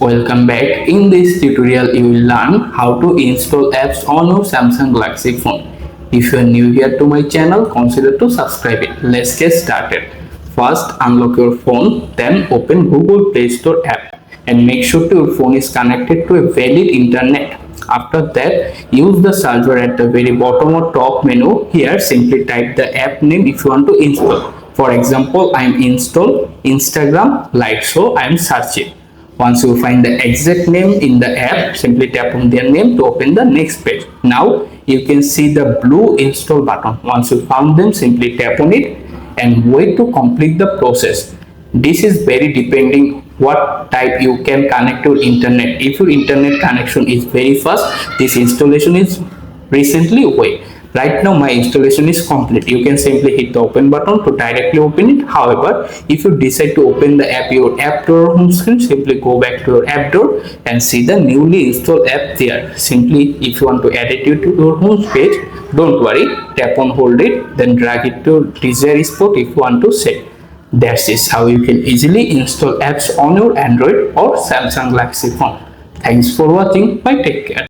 Welcome back. In this tutorial, you will learn how to install apps on your Samsung Galaxy phone. If you are new here to my channel, consider to subscribe it. Let's get started. First, unlock your phone, then open Google Play Store app and make sure your phone is connected to a valid internet. After that, use the search bar at the very bottom or top menu. Here, simply type the app name if you want to install. For example, I am install Instagram Lite, so I am searching. Once you find the exact name in the app, simply tap on their name to open the next page. Now you can see the blue install button. Once you found them, simply tap on it and wait to complete the process. This is very depending what type you can connect to internet. If your internet connection is very fast, this installation is recently way. Right now my installation is complete. You can simply hit the open button to directly open it. However, if you decide to open the app, your app drawer home screen, simply go back to your app drawer and see the newly installed app there. Simply, if you want to add it to your home page, don't worry, tap on hold it, then drag it to desired spot if you want to set. That is how you can easily install apps on your Android or Samsung Galaxy phone. Thanks for watching. Bye, take care.